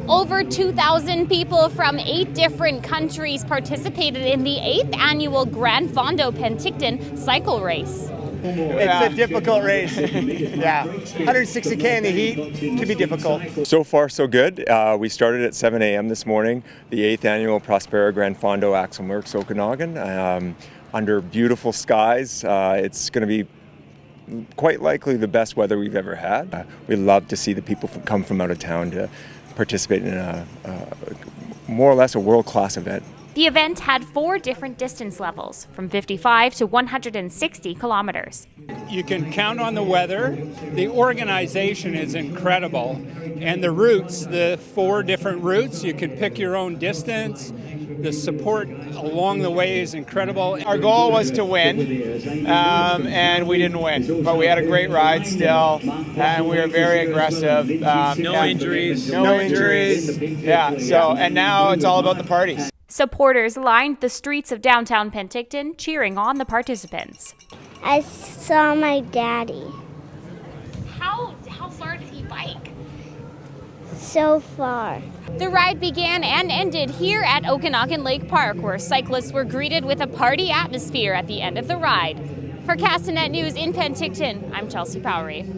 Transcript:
Over 2,000 people from 8 different countries participated in the 8th annual Gran Fondo Penticton cycle race. It's a difficult race. Yeah, 160K in the heat can be difficult. So far, so good. We started at 7 a.m. this morning, the 8th annual Prospera Gran Fondo Axle Works Okanagan, under beautiful skies. It's going to be quite likely the best weather we've ever had. We love to see the people come from out of town to participate in a more or less a world-class event. The event had 4 different distance levels, from 55 to 160 kilometers. You can count on the weather. The organization is incredible. And the routes, the 4 different routes, you can pick your own distance. The support along the way is incredible. Our goal was to win, and we didn't win. But we had a great ride still, and we were very aggressive. No injuries. No injuries. Yeah, so, and now it's all about the parties. Supporters lined the streets of downtown Penticton, cheering on the participants. I saw my daddy. How far did he bike? So far. The ride began and ended here at Okanagan Lake Park, where cyclists were greeted with a party atmosphere at the end of the ride. For Castanet News in Penticton, I'm Chelsea Powery.